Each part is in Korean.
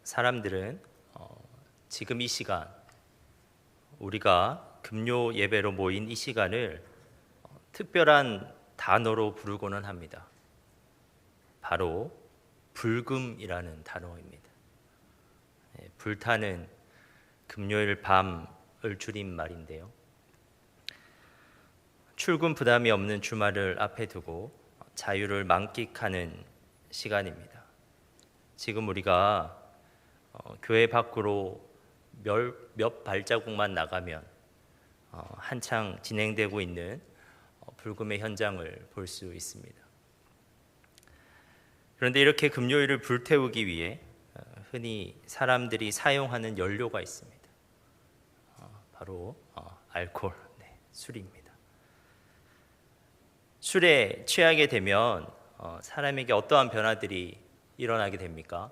사람들은 지금 이 시간, 우리가 금요 예배로 모인 이 시간을 특별한 단어로 부르고는 합니다. 바로 불금이라는 단어입니다. 불타는 금요일 밤을 줄인 말인데요. 출근 부담이 없는 주말을 앞에 두고 자유를 만끽하는 시간입니다. 지금 우리가 교회 밖으로 몇 발자국만 나가면 한창 진행되고 있는 불금의 현장을 볼 수 있습니다. 그런데 이렇게 금요일을 불태우기 위해 흔히 사람들이 사용하는 연료가 있습니다. 바로 알코올, 술입니다. 술에 취하게 되면 사람에게 어떠한 변화들이 일어나게 됩니까?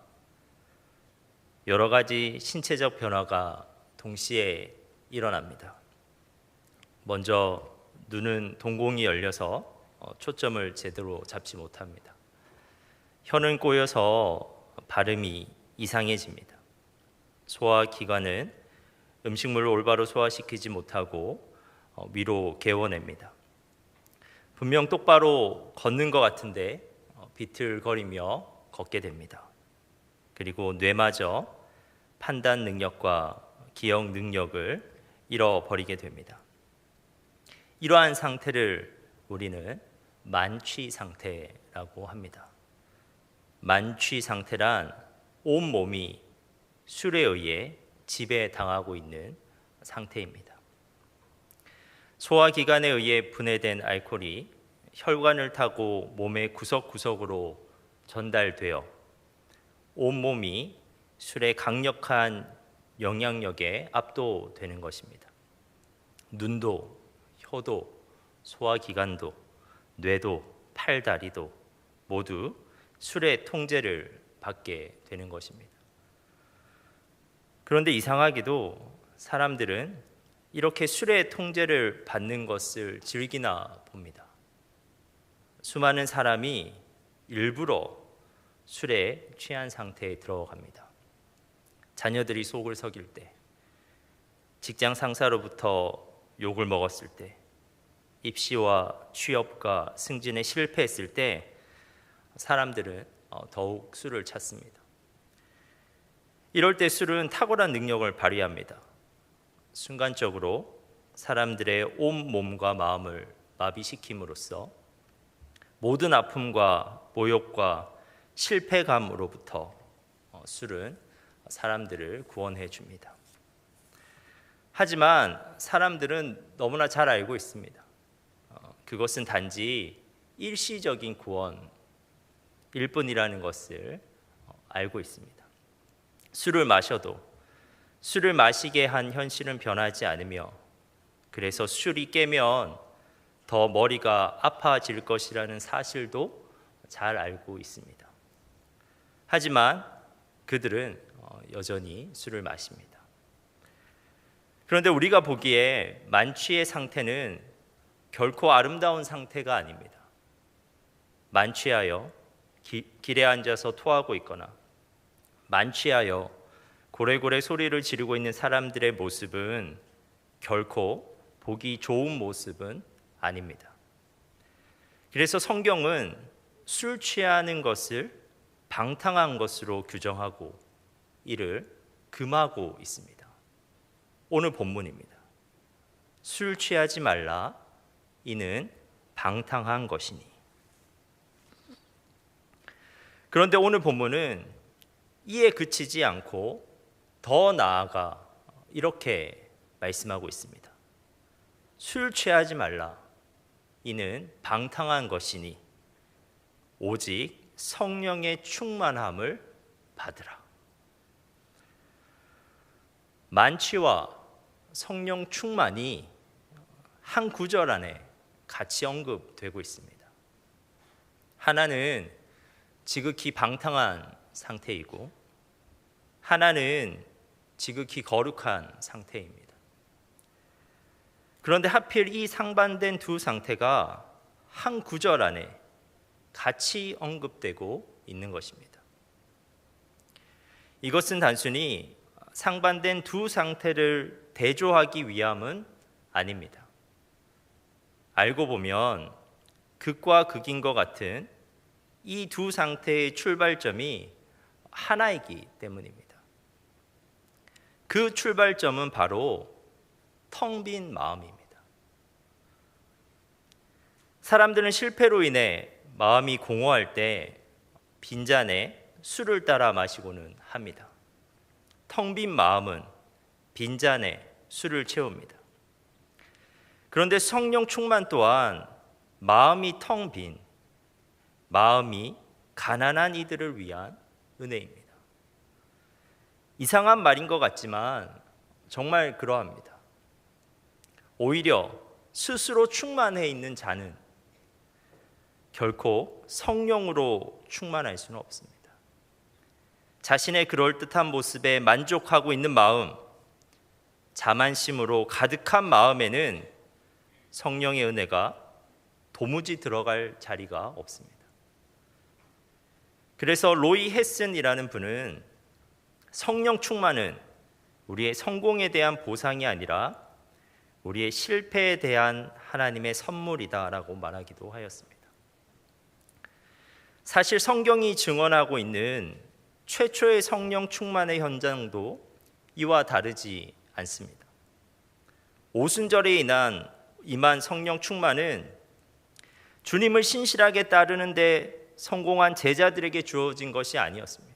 여러 가지 신체적 변화가 동시에 일어납니다. 먼저 눈은 동공이 열려서 초점을 제대로 잡지 못합니다. 혀는 꼬여서 발음이 이상해집니다. 소화기관은 음식물을 올바로 소화시키지 못하고 위로 개워냅니다. 분명 똑바로 걷는 것 같은데 비틀거리며 걷게 됩니다. 그리고 뇌마저 판단 능력과 기억 능력을 잃어버리게 됩니다. 이러한 상태를 우리는 만취 상태라고 합니다. 만취 상태란 온 몸이 술에 의해 지배당하고 있는 상태입니다. 소화기관에 의해 분해된 알코올이 혈관을 타고 몸의 구석구석으로 전달되어 온몸이 술의 강력한 영향력에 압도되는 것입니다. 눈도, 혀도, 소화기관도, 뇌도, 팔다리도 모두 술의 통제를 받게 되는 것입니다. 그런데 이상하게도 사람들은 이렇게 술의 통제를 받는 것을 즐기나 봅니다. 수많은 사람이 일부러 술에 취한 상태에 들어갑니다. 자녀들이 속을 썩일 때, 직장 상사로부터 욕을 먹었을 때, 입시와 취업과 승진에 실패했을 때 사람들은 더욱 술을 찾습니다. 이럴 때 술은 탁월한 능력을 발휘합니다. 순간적으로 사람들의 온 몸과 마음을 마비시킴으로써 모든 아픔과 모욕과 실패감으로부터 술은 사람들을 구원해 줍니다. 하지만 사람들은 너무나 잘 알고 있습니다. 그것은 단지 일시적인 구원일 뿐이라는 것을 알고 있습니다. 술을 마셔도 술을 마시게 한 현실은 변하지 않으며, 그래서 술이 깨면 더 머리가 아파질 것이라는 사실도 잘 알고 있습니다. 하지만 그들은 여전히 술을 마십니다. 그런데 우리가 보기에 만취의 상태는 결코 아름다운 상태가 아닙니다. 만취하여 길에 앉아서 토하고 있거나 만취하여 고래고래 소리를 지르고 있는 사람들의 모습은 결코 보기 좋은 모습은 아닙니다. 그래서 성경은 술 취하는 것을 방탕한 것으로 규정하고 이를 금하고 있습니다. 오늘 본문입니다. 술 취하지 말라, 이는 방탕한 것이니. 그런데 오늘 본문은 이에 그치지 않고 더 나아가 이렇게 말씀하고 있습니다. 술 취하지 말라, 이는 방탕한 것이니 오직 성령의 충만함을 받으라. 만취와 성령 충만이 한 구절 안에 같이 언급되고 있습니다. 하나는 지극히 방탕한 상태이고 하나는 지극히 거룩한 상태입니다. 그런데 하필 이 상반된 두 상태가 한 구절 안에 같이 언급되고 있는 것입니다. 이것은 단순히 상반된 두 상태를 대조하기 위함은 아닙니다. 알고 보면 극과 극인 것 같은 이 두 상태의 출발점이 하나이기 때문입니다. 그 출발점은 바로 텅 빈 마음입니다. 사람들은 실패로 인해 마음이 공허할 때 빈잔에 술을 따라 마시고는 합니다. 텅 빈 마음은 빈잔에 술을 채웁니다. 그런데 성령 충만 또한 마음이 텅 빈, 마음이 가난한 이들을 위한 은혜입니다. 이상한 말인 것 같지만 정말 그러합니다. 오히려 스스로 충만해 있는 자는 결코 성령으로 충만할 수는 없습니다. 자신의 그럴듯한 모습에 만족하고 있는 마음, 자만심으로 가득한 마음에는 성령의 은혜가 도무지 들어갈 자리가 없습니다. 그래서 로이 헤슨이라는 분은 성령 충만은 우리의 성공에 대한 보상이 아니라 우리의 실패에 대한 하나님의 선물이다라고 말하기도 하였습니다. 사실 성경이 증언하고 있는 최초의 성령 충만의 현장도 이와 다르지 않습니다. 오순절에 임한 성령 충만은 주님을 신실하게 따르는데 성공한 제자들에게 주어진 것이 아니었습니다.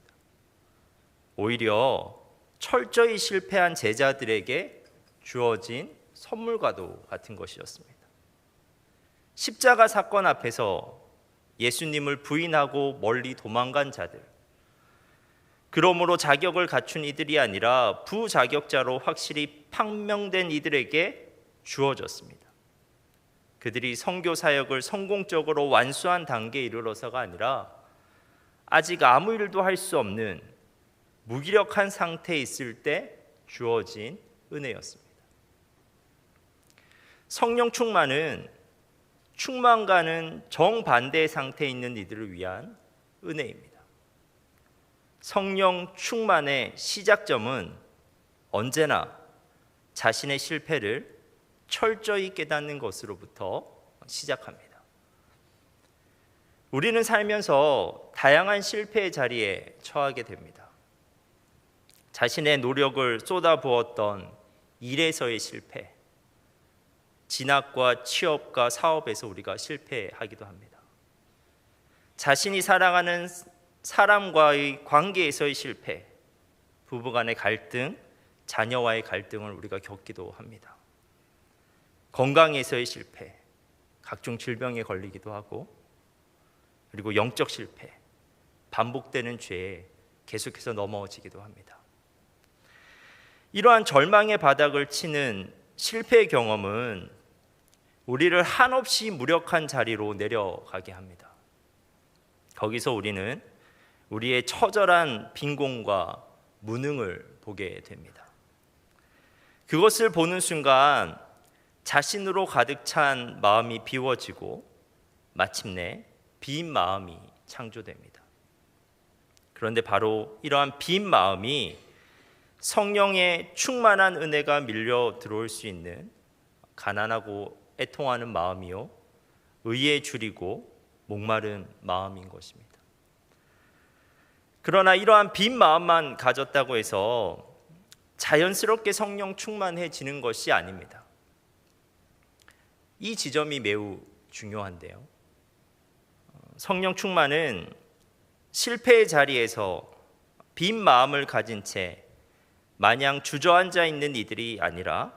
오히려 철저히 실패한 제자들에게 주어진 선물과도 같은 것이었습니다. 십자가 사건 앞에서 예수님을 부인하고 멀리 도망간 자들, 그러므로 자격을 갖춘 이들이 아니라 부자격자로 확실히 판명된 이들에게 주어졌습니다. 그들이 선교 사역을 성공적으로 완수한 단계에 이르러서가 아니라 아직 아무 일도 할 수 없는 무기력한 상태에 있을 때 주어진 은혜였습니다. 성령 충만은 충만과는 정반대의 상태에 있는 이들을 위한 은혜입니다. 성령 충만의 시작점은 언제나 자신의 실패를 철저히 깨닫는 것으로부터 시작합니다. 우리는 살면서 다양한 실패의 자리에 처하게 됩니다. 자신의 노력을 쏟아부었던 일에서의 실패, 진학과 취업과 사업에서 우리가 실패하기도 합니다. 자신이 사랑하는 사람과의 관계에서의 실패, 부부간의 갈등, 자녀와의 갈등을 우리가 겪기도 합니다. 건강에서의 실패, 각종 질병에 걸리기도 하고, 그리고 영적 실패, 반복되는 죄에 계속해서 넘어지기도 합니다. 이러한 절망의 바닥을 치는 실패의 경험은 우리를 한없이 무력한 자리로 내려가게 합니다. 거기서 우리는 우리의 처절한 빈곤과 무능을 보게 됩니다. 그것을 보는 순간 자신으로 가득 찬 마음이 비워지고 마침내 빈 마음이 창조됩니다. 그런데 바로 이러한 빈 마음이 성령의 충만한 은혜가 밀려 들어올 수 있는 가난하고 애통하는 마음이요, 의에 줄이고 목마른 마음인 것입니다. 그러나 이러한 빈 마음만 가졌다고 해서 자연스럽게 성령 충만해지는 것이 아닙니다. 이 지점이 매우 중요한데요. 성령 충만은 실패의 자리에서 빈 마음을 가진 채 마냥 주저앉아 있는 이들이 아니라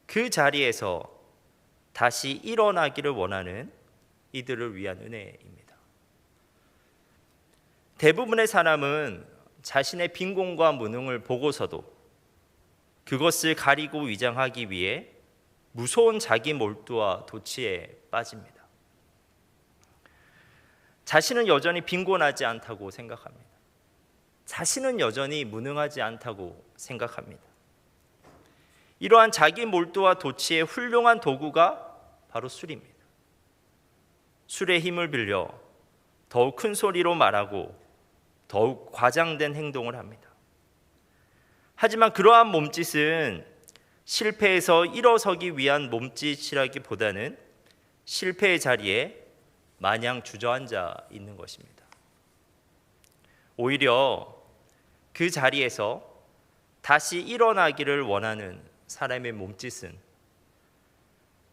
그 자리에서 다시 일어나기를 원하는 이들을 위한 은혜입니다. 대부분의 사람은 자신의 빈곤과 무능을 보고서도 그것을 가리고 위장하기 위해 무서운 자기 몰두와 도취에 빠집니다. 자신은 여전히 빈곤하지 않다고 생각합니다. 자신은 여전히 무능하지 않다고 생각합니다. 이러한 자기 몰두와 도취의 훌륭한 도구가 바로 술입니다. 술의 힘을 빌려 더욱 큰 소리로 말하고 더욱 과장된 행동을 합니다. 하지만 그러한 몸짓은 실패에서 일어서기 위한 몸짓이라기보다는 실패의 자리에 마냥 주저앉아 있는 것입니다. 오히려 그 자리에서 다시 일어나기를 원하는 사람의 몸짓은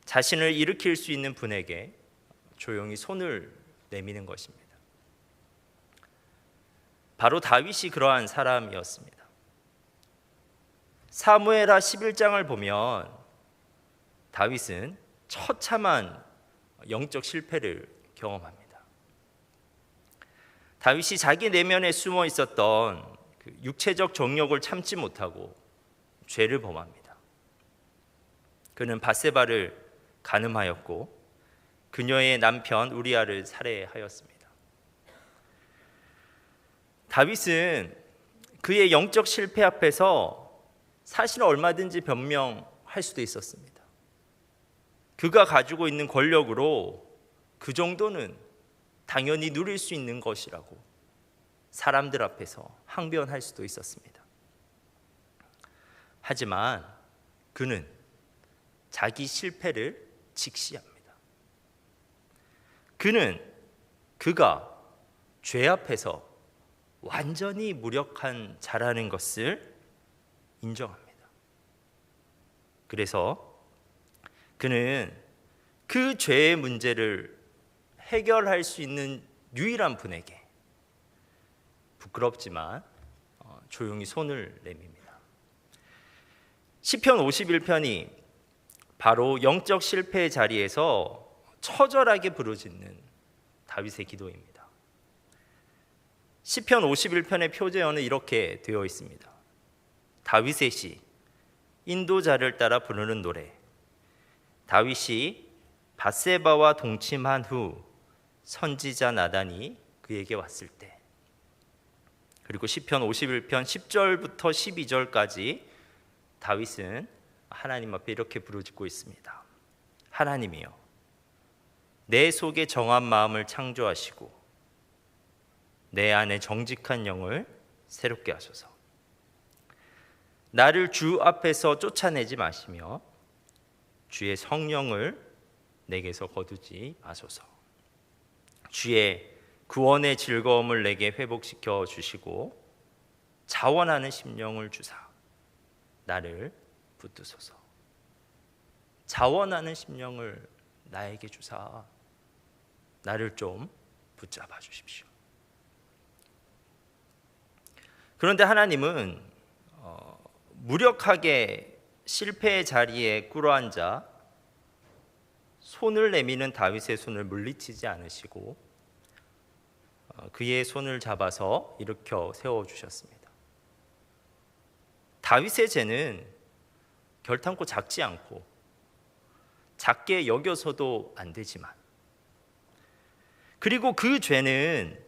자신을 일으킬 수 있는 분에게 조용히 손을 내미는 것입니다. 바로 다윗이 그러한 사람이었습니다. 사무엘하 11장을 보면 다윗은 처참한 영적 실패를 경험합니다. 다윗이 자기 내면에 숨어 있었던 그 육체적 정욕을 참지 못하고 죄를 범합니다. 그는 밧세바를 간음하였고 그녀의 남편 우리아를 살해하였습니다. 다윗은 그의 영적 실패 앞에서 사실 얼마든지 변명할 수도 있었습니다. 그가 가지고 있는 권력으로 그 정도는 당연히 누릴 수 있는 것이라고 사람들 앞에서 항변할 수도 있었습니다. 하지만 그는 자기 실패를 직시합니다. 그가 죄 앞에서 완전히 무력한 자라는 것을 인정합니다. 그래서 그는 그 죄의 문제를 해결할 수 있는 유일한 분에게 부끄럽지만 조용히 손을 내밉니다. 시편 51편이 바로 영적 실패의 자리에서 처절하게 부르짖는 다윗의 기도입니다. 시편 51편의 표제어는 이렇게 되어 있습니다. 다윗의 시, 인도자를 따라 부르는 노래. 다윗이 밧세바와 동침한 후 선지자 나단이 그에게 왔을 때. 그리고 시편 51편 10절부터 12절까지 다윗은 하나님 앞에 이렇게 부르짖고 있습니다. 하나님이여, 내 속에 정한 마음을 창조하시고 내 안에 정직한 영을 새롭게 하소서. 나를 주 앞에서 쫓아내지 마시며 주의 성령을 내게서 거두지 마소서. 주의 구원의 즐거움을 내게 회복시켜 주시고 자원하는 심령을 주사 나를 붙드소서. 자원하는 심령을 나에게 주사 나를 좀 붙잡아 주십시오. 그런데 하나님은 무력하게 실패의 자리에 꿇어앉아 손을 내미는 다윗의 손을 물리치지 않으시고 그의 손을 잡아서 일으켜 세워주셨습니다. 다윗의 죄는 결탄코 작지 않고 작게 여겨서도 안 되지만, 그리고 그 죄는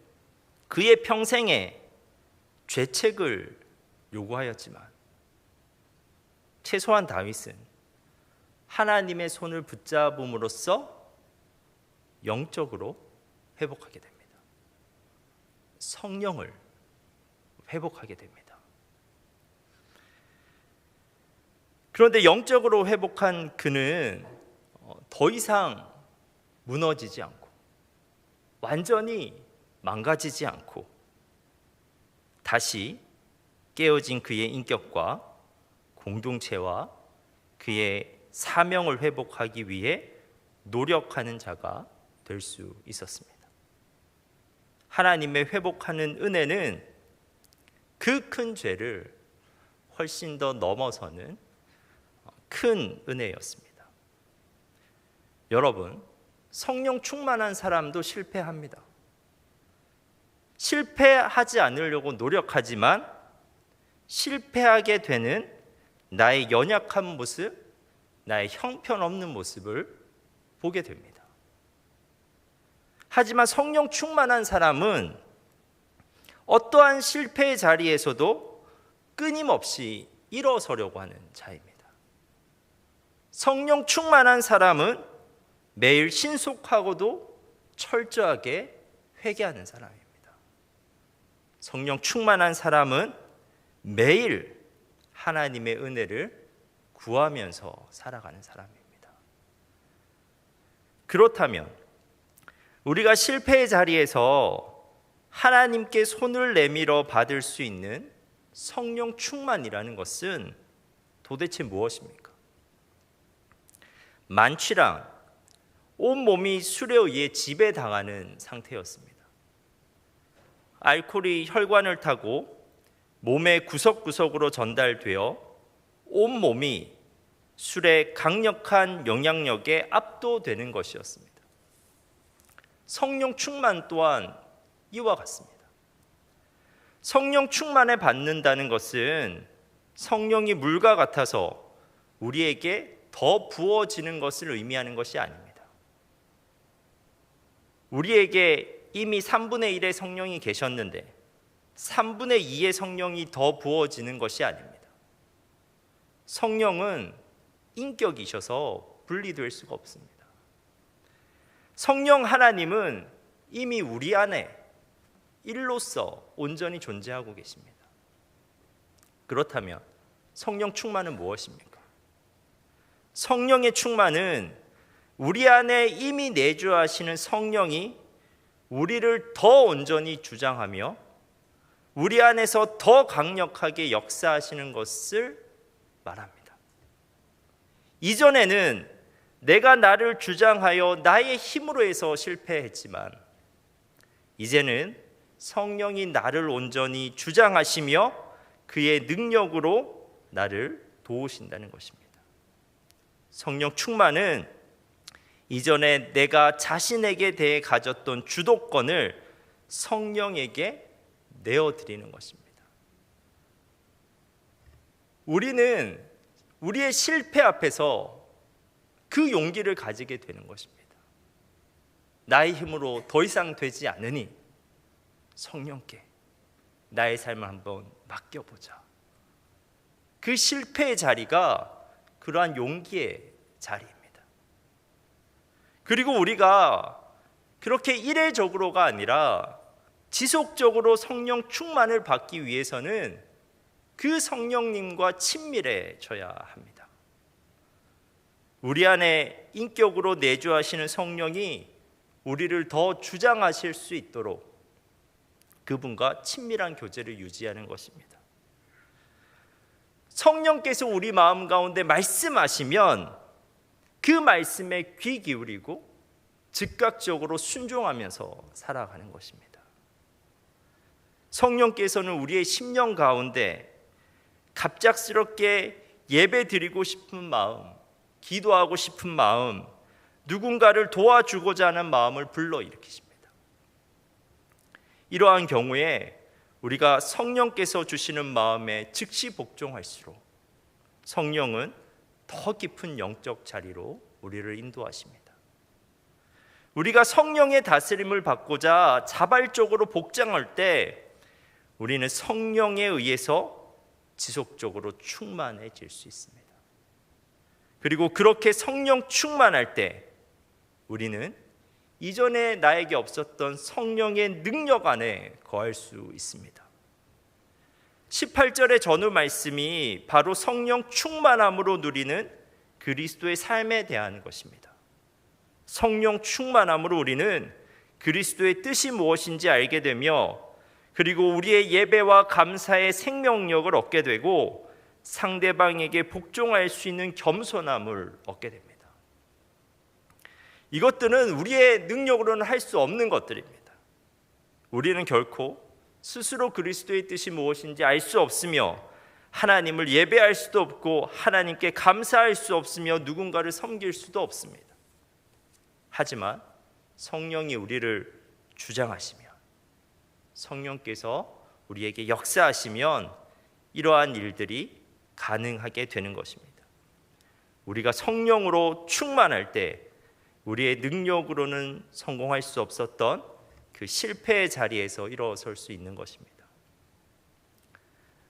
그의 평생에 죄책을 요구하였지만 최소한 다윗은 하나님의 손을 붙잡음으로써 영적으로 회복하게 됩니다. 성령을 회복하게 됩니다. 그런데 영적으로 회복한 그는 더 이상 무너지지 않고 완전히 망가지지 않고 다시 깨어진 그의 인격과 공동체와 그의 사명을 회복하기 위해 노력하는 자가 될 수 있었습니다. 하나님의 회복하는 은혜는 그 큰 죄를 훨씬 더 넘어서는 큰 은혜였습니다. 여러분, 성령 충만한 사람도 실패합니다. 실패하지 않으려고 노력하지만 실패하게 되는 나의 연약한 모습, 나의 형편없는 모습을 보게 됩니다. 하지만 성령 충만한 사람은 어떠한 실패의 자리에서도 끊임없이 일어서려고 하는 자입니다. 성령 충만한 사람은 매일 신속하고도 철저하게 회개하는 사람입니다. 성령 충만한 사람은 매일 하나님의 은혜를 구하면서 살아가는 사람입니다. 그렇다면 우리가 실패의 자리에서 하나님께 손을 내밀어 받을 수 있는 성령 충만이라는 것은 도대체 무엇입니까? 만취랑 온몸이 술에 의해 지배당하는 상태였습니다. 알코올이 혈관을 타고 몸의 구석구석으로 전달되어 온몸이 술의 강력한 영향력에 압도되는 것이었습니다. 성령 충만 또한 이와 같습니다. 성령 충만을 받는다는 것은 성령이 물과 같아서 우리에게 더 부어지는 것을 의미하는 것이 아닙니다. 우리에게 이미 3분의 1의 성령이 계셨는데 3분의 2의 성령이 더 부어지는 것이 아닙니다. 성령은 인격이셔서 분리될 수가 없습니다. 성령 하나님은 이미 우리 안에 일로서 온전히 존재하고 계십니다. 그렇다면 성령 충만은 무엇입니까? 성령의 충만은 우리 안에 이미 내주하시는 성령이 우리를 더 온전히 주장하며 우리 안에서 더 강력하게 역사하시는 것을 말합니다. 이전에는 내가 나를 주장하여 나의 힘으로 해서 실패했지만 이제는 성령이 나를 온전히 주장하시며 그의 능력으로 나를 도우신다는 것입니다. 성령 충만은 이전에 내가 자신에게 대해 가졌던 주도권을 성령에게 내어드리는 것입니다. 우리는 우리의 실패 앞에서 그 용기를 가지게 되는 것입니다. 나의 힘으로 더 이상 되지 않으니 성령께 나의 삶을 한번 맡겨보자. 그 실패의 자리가 그러한 용기의 자리입니다. 그리고 우리가 그렇게 이례적으로가 아니라 지속적으로 성령 충만을 받기 위해서는 그 성령님과 친밀해져야 합니다. 우리 안에 인격으로 내주하시는 성령이 우리를 더 주장하실 수 있도록 그분과 친밀한 교제를 유지하는 것입니다. 성령께서 우리 마음 가운데 말씀하시면 그 말씀에 귀 기울이고 즉각적으로 순종하면서 살아가는 것입니다. 성령께서는 우리의 심령 가운데 갑작스럽게 예배드리고 싶은 마음, 기도하고 싶은 마음, 누군가를 도와주고자 하는 마음을 불러일으키십니다. 이러한 경우에 우리가 성령께서 주시는 마음에 즉시 복종할수록 성령은 더 깊은 영적 자리로 우리를 인도하십니다. 우리가 성령의 다스림을 받고자 자발적으로 복장할 때 우리는 성령에 의해서 지속적으로 충만해질 수 있습니다. 그리고 그렇게 성령 충만할 때 우리는 이전에 나에게 없었던 성령의 능력 안에 거할 수 있습니다. 18절의 전후 말씀이 바로 성령 충만함으로 누리는 그리스도의 삶에 대한 것입니다. 성령 충만함으로 우리는 그리스도의 뜻이 무엇인지 알게 되며 그리고 우리의 예배와 감사의 생명력을 얻게 되고 상대방에게 복종할 수 있는 겸손함을 얻게 됩니다. 이것들은 우리의 능력으로는 할 수 없는 것들입니다. 우리는 결코 스스로 그리스도의 뜻이 무엇인지 알 수 없으며 하나님을 예배할 수도 없고 하나님께 감사할 수 없으며 누군가를 섬길 수도 없습니다. 하지만 성령이 우리를 주장하시면 성령께서 우리에게 역사하시면 이러한 일들이 가능하게 되는 것입니다. 우리가 성령으로 충만할 때 우리의 능력으로는 성공할 수 없었던 그 실패의 자리에서 일어설 수 있는 것입니다.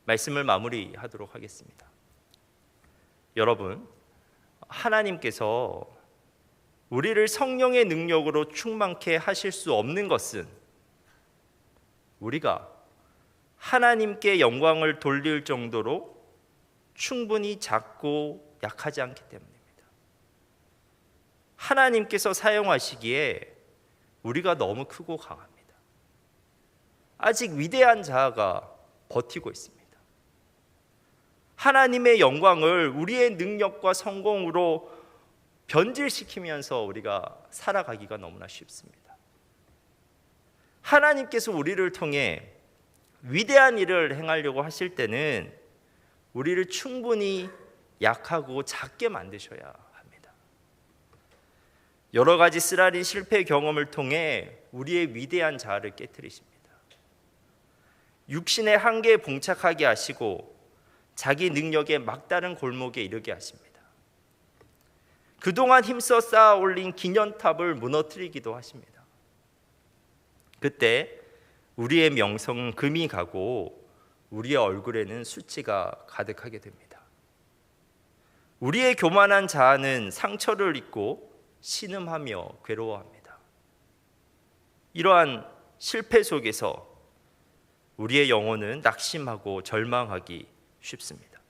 말씀을 마무리하도록 하겠습니다. 여러분, 하나님께서 우리를 성령의 능력으로 충만케 하실 수 없는 것은 우리가 하나님께 영광을 돌릴 정도로 충분히 작고 약하지 않기 때문입니다. 하나님께서 사용하시기에 우리가 너무 크고 강합니다. 아직 위대한 자아가 버티고 있습니다. 하나님의 영광을 우리의 능력과 성공으로 변질시키면서 우리가 살아가기가 너무나 쉽습니다. 하나님께서 우리를 통해 위대한 일을 행하려고 하실 때는 우리를 충분히 약하고 작게 만드셔야 합니다. 여러 가지 쓰라린 실패 경험을 통해 우리의 위대한 자아를 깨뜨리십니다. 육신의 한계에 봉착하게 하시고 자기 능력의 막다른 골목에 이르게 하십니다. 그동안 힘써 쌓아 올린 기념탑을 무너뜨리기도 하십니다. 그때 우리의 명성은 금이 가고 우리의 얼굴에는 수치가 가득하게 됩니다. 우리의 교만한 자아는 상처를 입고 신음하며 괴로워합니다. 이러한 실패 속에서 우리의 영혼은 낙심하고 절망하기 쉽습니다.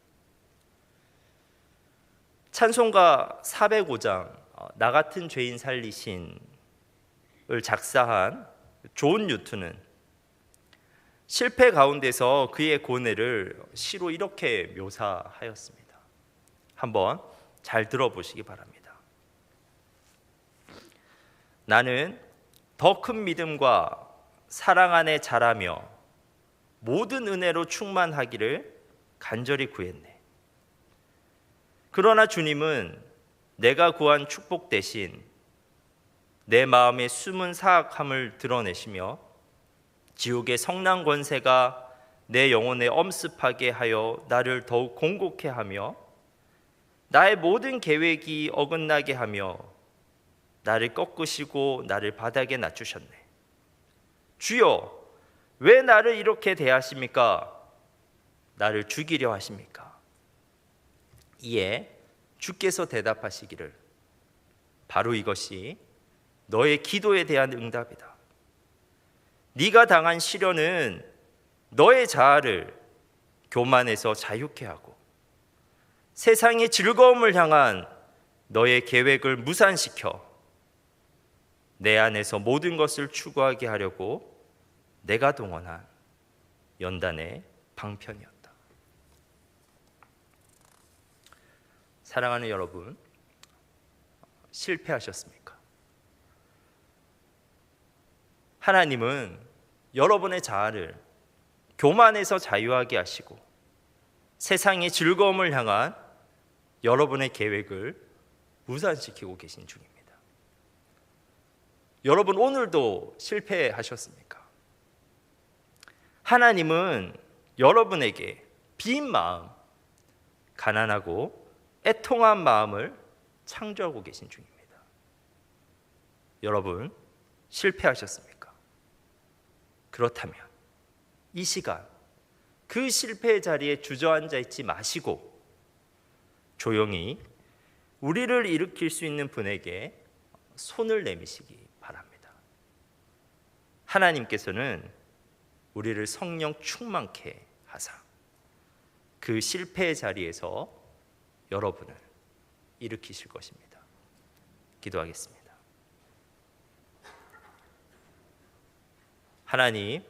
찬송가 405장 나 같은 죄인 살리신을 작사한 존 뉴튼은 실패 가운데서 그의 고뇌를 시로 이렇게 묘사하였습니다. 한번 잘 들어보시기 바랍니다. 나는 더 큰 믿음과 사랑 안에 자라며 모든 은혜로 충만하기를 간절히 구했네. 그러나 주님은 내가 구한 축복 대신 내 마음의 숨은 사악함을 드러내시며 지옥의 성난 권세가 내 영혼에 엄습하게 하여 나를 더욱 공곡해 하며 나의 모든 계획이 어긋나게 하며 나를 꺾으시고 나를 바닥에 낮추셨네. 주여, 왜 나를 이렇게 대하십니까? 나를 죽이려 하십니까? 이에 주께서 대답하시기를 바로 이것이 너의 기도에 대한 응답이다. 네가 당한 시련은 너의 자아를 교만에서 자유케 하고 세상의 즐거움을 향한 너의 계획을 무산시켜 내 안에서 모든 것을 추구하게 하려고 내가 동원한 연단의 방편이었다. 사랑하는 여러분, 실패하셨습니까? 하나님은 여러분의 자아를 교만에서 자유하게 하시고 세상의 즐거움을 향한 여러분의 계획을 무산시키고 계신 중입니다. 여러분, 오늘도 실패하셨습니까? 하나님은 여러분에게 빈 마음, 가난하고 애통한 마음을 창조하고 계신 중입니다. 여러분, 실패하셨습니까? 그렇다면 이 시간 그 실패의 자리에 주저앉아 있지 마시고 조용히 우리를 일으킬 수 있는 분에게 손을 내미시기 바랍니다. 하나님께서는 우리를 성령 충만케 하사 그 실패의 자리에서 여러분을 일으키실 것입니다. 기도하겠습니다. 하나님,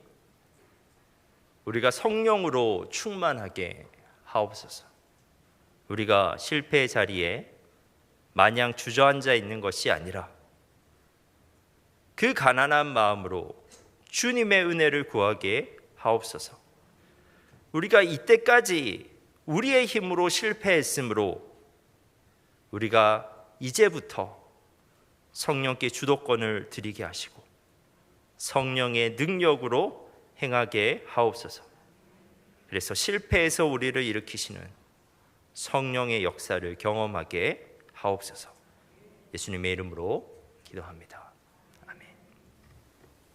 우리가 성령으로 충만하게 하옵소서. 우리가 실패의 자리에 마냥 주저앉아 있는 것이 아니라 그 가난한 마음으로 주님의 은혜를 구하게 하옵소서. 우리가 이때까지 우리의 힘으로 실패했으므로 우리가 이제부터 성령께 주도권을 드리게 하시고 성령의 능력으로 행하게 하옵소서. 그래서 실패에서 우리를 일으키시는 성령의 역사를 경험하게 하옵소서. 예수님의 이름으로 기도합니다.